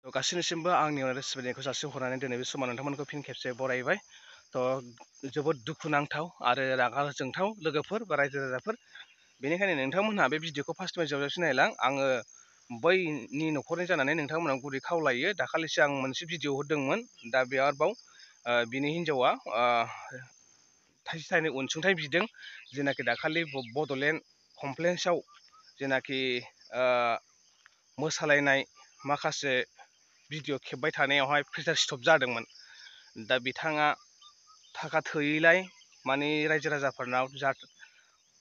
गासैनिसिमबो आंनि सिबिनायखौ जासिहरनानै दिनै बे समाव नोंथांमोनखौ फिन खेबसे बरायबाय। जोबोद दुखुनांथाव आरो रागा जोंथाव लोगोफोर बा रायजो राजाफोर, बेनिखायनो नोंथांमोनहा बे भिडिअखौ फार्स्ट टाइम जोबजासिम नायलां। आङो बैनि न'खरनि जानानै नोंथांमोनाव गुरै खावलायो। दाखालिसो आं मोनसे भिडिअ होदोंमोन, दा बेयाव बिनि हिन्जावा थाइसे थाइनै अनसुंथाइ बिदों, जेनाखि दाखालि बड'लेण्ड कमप्लेक्सआव जेनाखि मोसालायनाय माखासे भिडिअ खेबबाय थानायावहाय प्रेसार स्ट्रक जादोंमोन। दा बिथाङा थाखा थोयैलाय माने रायजो राजाफोरनाव जा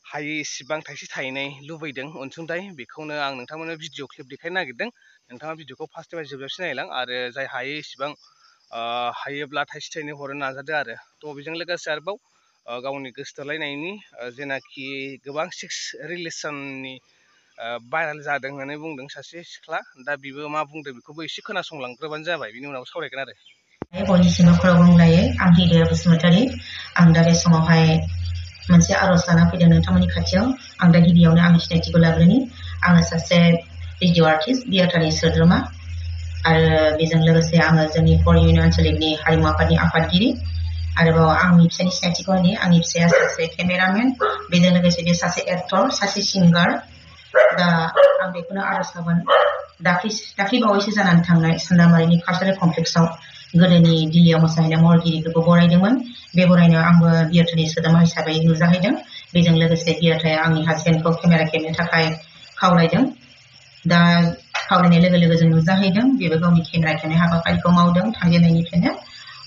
हायो इसिबां थाइसे थाइनै लुबैदों अनसुंथाइ, बेखौनो आं नोंथांमोननो भिडिअ क्लिप देखायनो नागिरदों। नोंथाङा भिडिअखौ फार्स्ट टाइम जोबजासिम नायलां आरो जाय हायो इसिबां हायोब्ला थाइसे थाइनै हरनो नाजादो आरो। थ' बेजों लोगोसे आरोबाव गावनि गोसो थोलायनायनि जेनाखि गोबां सेक्स रिलेसननि भाइरेल जादों होननानै बुंदों सासे सिख्ला। दा बेबो मा बुंदों बेखौबो एसे खोनासंलांग्रोबानो जाबाय, बिनि उनाव सावरायगोन आरो। बयनिसिमबो खुलुमलायो। आं हिदिया बसुमतारी। आं दा बे समावहाय मोनसे आरज लाना फैदों नोंथांमोननि खाथियाव। आं दा गिबियावनो आंनि सिनायथिखौ लाग्रोनि। आङो सासे भिडिअ आर्टिस्ट, बियाटारि सोद्रोमा, आरो बेजों लोगोसे आङो जोंनि फर इउनियन आन्चलिकनि हारिमु आफादनि आफादगिरि। आरोबाव आंनि फिसायनि सिनायथिखौ होनि। आंनि फिसाया सासे केमेरामेन, बेजों लोगोसे बे सासे एक्टर, सासे सिंगार। दा आं बेखौनो आरज होगोन, दाख्लि बावैसो जानानै थांनाय सान्दामारिनि कालचारेल कमप्लेक्सआव गोदोनि दिल्लीयाव मोसाहैनाय महरगिरिफोरखौ बरायदोंमोन। बे बरायनायाव आंबो बियाटारि सोद्रोमा हिसाबै नुजाहैदों। बेजों लोगोसे बियाटाया आंनि हासबेन्डखौ केमेरा खेबनो थाखाय खावलायदों। दा खावलायनाय लोगो लोगो जों नुजाहैदों। बेबो गावनि केमेरा खेबनाय हाबाफारिखौ मावदों थांजेननायनिफ्रायनो।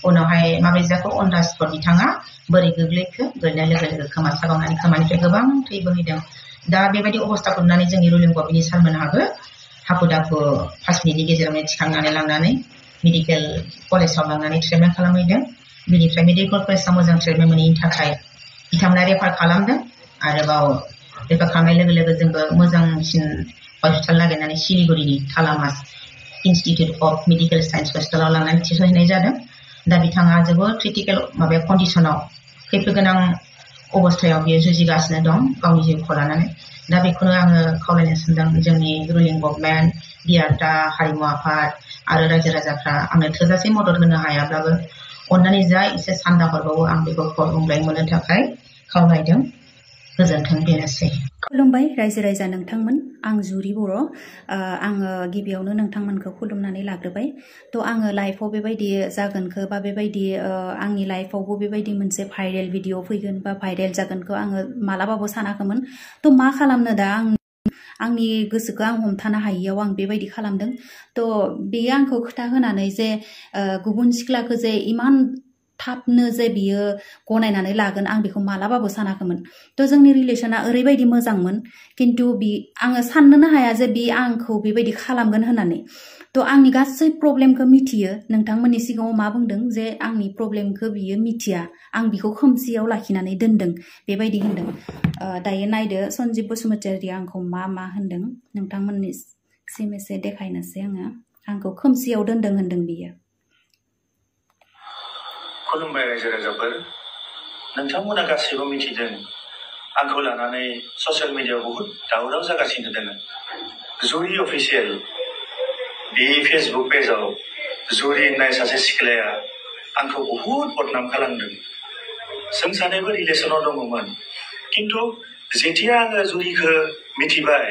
उनावहाय माबोरै जाखो अन दा स्पट बिथाङा बोरै गोग्लैखो, गोग्लैनाय लोगो लोगो खोमा सागावनानै खोमानिफ्राय गोबां थै बोहैदों। दा बेबायदि अबस्थाखौ नुनानै जोंनि रुलिं गभर्नमेन्टनि सारमोनहाबो हाखु दाखु 5 मिनिटनि गेजेरावनो थिखांनानै लांनानै मेडिकेल कलेजाव लांनानै ट्रिटमेन्ट खालामहैदों। बिनिफ्राय मेडिकेल कलेजाव मोजां ट्रिटमेन्ट मोनैनि थाखाय बिथांमोना रेफार खालामदों। आरोबाव रेफार खालामनाय लोगो लोगो जोंबो मोजांसिन हस्पिटाल नागिरनानै सिलिगुरिनि थालामास इन्स्टिटिउट अफ मेडिकेल साइन्स हस्पिटालाव लांनानै थिसनहैनाय जादों। दा बिथाङा जोबोद क्रिटिकेल कन्डिसनाव, खैफोद गोनां अबस्थायाव बियो जुजिगासिनो दं गावनि जिउखौ लानानै। दा बेखौनो आङो खावलायनो सानदों जोंनि रुलिं गभर्नमेन्ट, बियाटा, हारिमु आफाद आरो रायजो राजाफ्रा आंनो थोजासे मदद होनो हायाब्लाबो अन्नानै जा एसे सान्दा हरबावो आं बेखौ खुलुमलाय मोननो थाखाय खावलायदों। गोजोन्थों, बेनोसै। खुलुमबाय रायजो राजा नोंथांमोन, आं जुरि बर'। आङो गिबियावनो नोंथांमोनखौ खुलुमनानै लाग्रोबाय। थ' आङो लाइफआव बेबायदि जागोनखौ बा बेबायदि आंनि लाइफआवबो बेबायदि मोनसे भाइरेल भिडिअ फैगोन बा भाइरेल जागोनखौ आङो मालाबाबो सानाखैमोन। थ' मा खालामनो दा, आंनि गोसोखौ आं हमथानो हायियाव आं बेबायदि खालामदों। थ' बेयो आंखौ खोथा होनानै जे गुबुन सिख्लाखौ जे इमान थाबनो जे बियो गनायनानै लागोन, आं बेखौ मालाबाबो सानाखैमोन। थ' जोंनि रिलेसना ओरैबायदि मोजांमोन, खिन्थु आङो साननोनो हाया जे बे आंखौ बेबायदि खालामगोन होननानै। थ' आंनि गासै प्रब्लेमखौ मिथियो। नोंथांमोननि सिगाङाव मा बुंदों जे आंनि प्रब्लेमखौ बियो मिथिया, आं बिखौ खोमसियाव लाखिनानै दोनदों बेबायदि होनदों। दायो नायदो सन्जिब बसुमतारीया आंखौ मा होनदों, नोंथांमोननिसिम एसे देखायनोसै आङो। आंखौ खोमसियाव दोनदों होनदों बियो। खुलुमबाय रायजो राजाफोर, नोंथांमोना गासैबो मिथिदों आंखौ लानानै ससियेल मिडियायाव बहुद दावराव जागासिनो दङ। जुरि अफिसियेल बे फेसबुक पेजाव जुरि होननाय सासे सिख्लाया आंखौ बहुद बदनाम खालामदों। जों सानैबो रिलेसनाव दङमोन, खिन्थु जेथिया आङो जुरिखौ मिथिबाय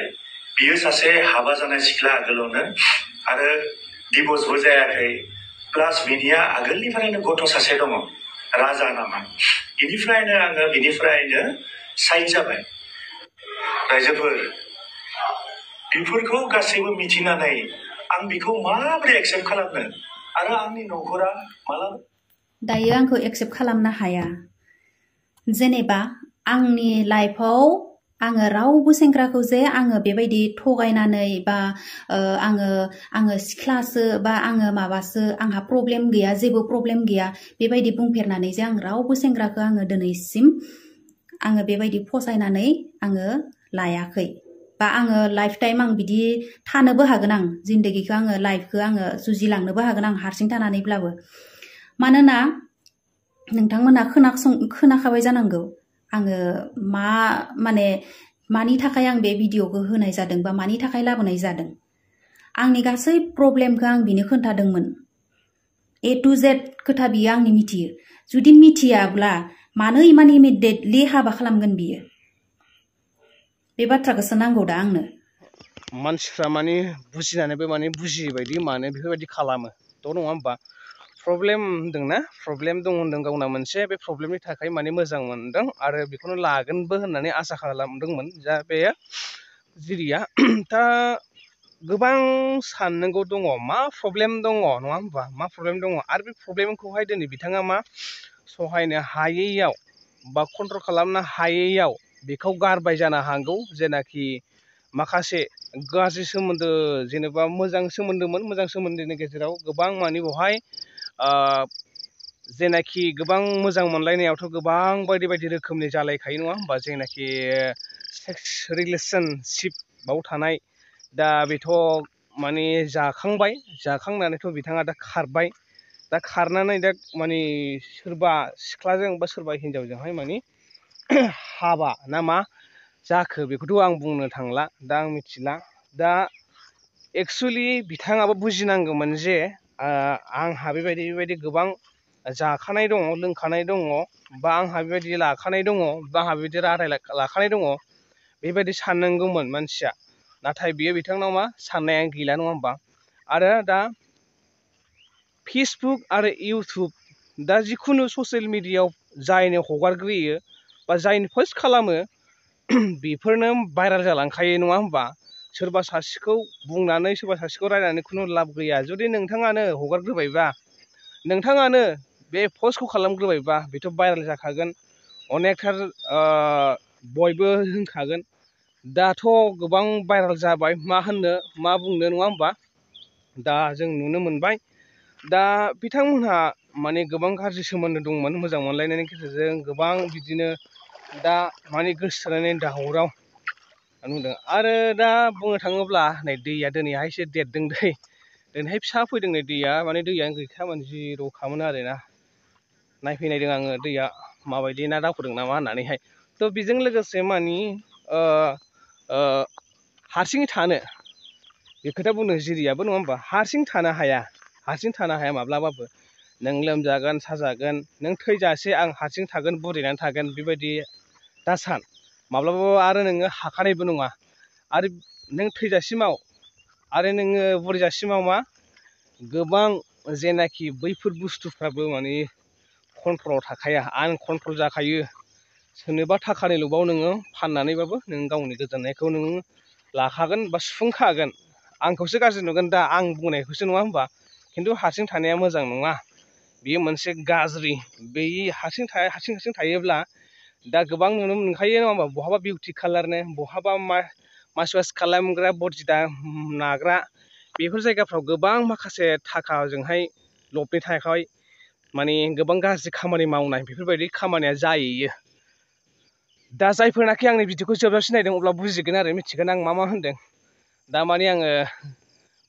बियो सासे हाबा जानाय सिख्ला आगोलावनो आरो डिभर्सबो जायाखै, प्लास बिनिया आगोलनिफ्रायनो गथ' सासे दङ, राजा नामा। बिनिफ्रायनो आङो साइड जाबाय। रायजोफोर, बेफोरखौ गासैबो मिथिनानै आं बेखौ माबोरै एक्सेप्ट खालामनो, आरो आंनि न'खरा मालाबा दायो आंखौ एक्सेप्ट खालामनो हाया। जेनेबा आंनि लाइफआव आङो रावबो सेंग्राखौ जे आङो बेबायदि थगायनानै बा आङो सिख्लासो बा आङो माबासो, आंहा प्रब्लेम गैया, जेबो प्रब्लेम गैया बेबायदि बुंफेरनानै जे आं रावबो सेंग्राखौ आङो दिनैसिम आङो बेबायदि फसायनानै आङो लायाखै। बा आङो लाइफ टाइम आं बिदि थानोबो हागोन, आं जिन्दगीखौ आङो लाइफखौ आङो जुजिलांनोबो हागोन आं हारसिं थानानैब्लाबो। मानोना नोंथांमोना खोनाखाबाय जानांगौ आङो माने मानि थाखाय आं बे भिडिअखौ होनाय जादों बा मानि थाखाय लाबोनाय जादों। आंनि गासै प्रब्लेमखौ आं बिनो खोन्थादोंमोन A to Z खोथा बियो आंनि मिथियो जुदि मिथियाब्ला मानो इमान इमिडियेटलि हाबा खालामगोन बियो बे बाथ्राखौसो नांगौ दा आंनो मानसिफ्रा माने बुजिनानैबो माने बुजियै बायदि मानो बेफोरबायदि खालामो थ' नङा होमबा प्रब्लेम होनदोंना प्रब्लेम दं होनदों गावना मोनसे बे प्रब्लेमनि थाखाय माने मोजां मोनदों आरो बेखौनो लागोनबो होननानै आसा खालामदोंमोन जा बे जिरिया दा गोबां साननांगौ दङ मा प्रब्लेम दङ नङा होमबा मा प्रब्लेम दङ आरो बे प्रब्लेमखौहाय दिनै बिथाङा मा सहायनो हायैयाव बा कन्ट्रल खालामनो हायैयाव बेखौ गारबाय जानो हागौ जेनाखि माखासे गाज्रि सोमोन्दो जेनेबा मोजां सोमोन्दोमोन मोजां सोमोन्दोनि गेजेराव गोबां माने बेवहाय जेनाखि गोबां मोजां मोनलायनायावथ' गोबां बायदि बायदि रोखोमनि जालायखायो नङा होमबा जेनाखि सेक्स रिलेसनशिपआव थानाय दा बेथ' माने जाखांनानैथ' बिथाङा दा खारबाय दा खारनानै दा माने सोरबा सिख्लाजों बा सोरबा हिनजावजोंहाय माने हाबा ना मा जाखो बेखौथ' आं बुंनो थांला दा आं मिथिला दा एक्सुवेलि बिथाङाबो बुजिनांगौमोन जे आंहा बेबायदि गोबां जाखानाय दङ लोंखानाय दङ बा आंहा बेबायदि लाखानाय दङ बा आंहा बेबायदि रादाय लाखानाय दङ बेबायदि साननांगौमोन मानसिया नाथाय बियो बिथांनाव मा साननायानो गैला नङा होमबा आरो दा फेसबुक आरो इउटुब दा जिखुनु ससियेल मिडियायाव जायनो हगारग्रोयो बा जायनो पस्ट खालामो बेफोरनो भाइरेल जालांखायो नङा होमबा सोरबा सासेखौ बुंनानै सोरबा सासेखौ रायनानै खुनु लाब गैया जुदि नोंथाङानो हगारग्रोबायबा नोंथाङानो बे पस्टखौ खालामग्रोबायबा बेथ' भाइरेल जाखागोन अनेकथार बयबो होनखागोन दाथ' गोबां भाइरेल जाबाय मा होननो मा बुंनो नङा होमबा दा जों नुनो मोनबाय दा बिथांमोनहा माने गोबां गाज्रि सोमोन्दो दंमोन मोजां मोनलायनायनि गेजेरजों गोबां बिदिनो दा माने गोसोथोलायनाय दावराव नुदों आरो दा बुंनो थाङोब्ला नै दैया दिनैहायसो देरदों दिनैहाय फिसा फैदों नै दैया माने दैयानो गैखायामोन जिर'खामोन आरोना नायफैनायदों आङो दैया माबायदि ना दावखोदों नामा होननानैहाय थ' बेजों लोगोसे मानि हारसिङै थानो बे खोथा बुंदों जिरियाबो नङा होमबा हारसिं थानो हाया माब्लाबाबो नों लोमजागोन साजागोन नों थैजासे आं हारसिं थागोन बुरैनानै थागोन बेबायदि दा सान माब्लाबाबो आरो नोङो हाखानायबो नङा आरो नों थैजासिमाव आरो नोङो बुरैजासिमाव मा गोबां जेनाखि बैफोर बुस्थुफ्राबो माने कन्ट्रलाव थाखाया आनकन्ट्रल जाखायो सोरनोबा थाखानि लुबाव नोङो फाननानैबाबो नों गावनि गोजोननायखौ नोङो लाखागोन बा सुफुंखागोन आंखौसो गाज्रि नुगोन दा आं बुंनायखौसो नङा होमबा खिन्थु हारसिं थानाया मोजां नङा बेयो मोनसे गाज्रि बै हारसिं थायोब्ला दा गोबां नुनो मोनखायो नङा होमबा बहाबा बिउटि पार्लारनो बहाबा मासाज खालामग्रा बडि नाग्रा बेफोर जायगाफ्राव गोबां माखासे थाखाजोंहाय लबनि थाखाय माने गोबां गाज्रि खामानि मावनाय बेफोरबायदि खामानिया जाहैयो दा जायफोरनाखि आंनि भिडिअखौ जोबजासिम नायदों अब्ला बुजिगोन आरो मिथिगोन आं मा होनदों दा माने आङो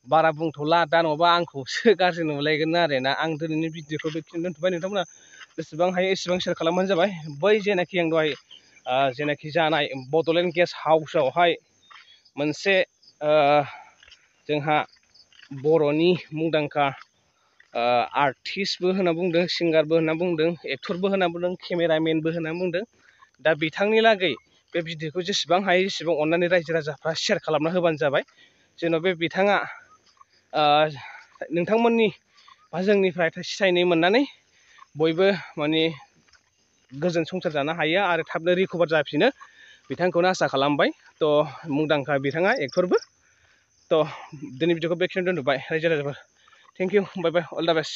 बारा बुंथ'ला दा नङाबा आंखौसो गाज्रि नुलायगोन आरोना आं दिनैनि भिडिअखौ बेखिनियावनो दोनथ'बाय नोंथांमोना जेसेबां हायो एसेबां शेयार खालामबानो जाबाय बै जेनाखि आं दहाय जेनाखि जानाय बड'लेण्ड गेस्ट हाउसआवहाय मोनसे जोंहा बर'नि मुंदांखा आर्टिस्टबो होनना बुंदों सिंगारबो होनना बुंदों एक्टरबो होनना बुंदों केमेरामेनबो होनना बुंदों दा बिथांनि लागै बे भिडिअखौ जेसेबां हायो एसेबां अननानै रायजो राजाफ्रा शेयार खालामना होबानो जाबाय जेन' बे बिथाङा नोंथांमोननि बा जोंनिफ्राय थाइसे थाइनै मोननानै बयबो माने गोजोन संसार जानो हायो आरो थाबनो रिकभार जाफिनो बिथांखौनो आसा खालामबाय थ' मुंदांखा बिथाङा एक्टरबो थ' दिनै भिडिअखौ बेखिनियावनो दोनथ'बाय रायजो राजाफोर थेंक इउ बाय बाय अल दा बेस्ट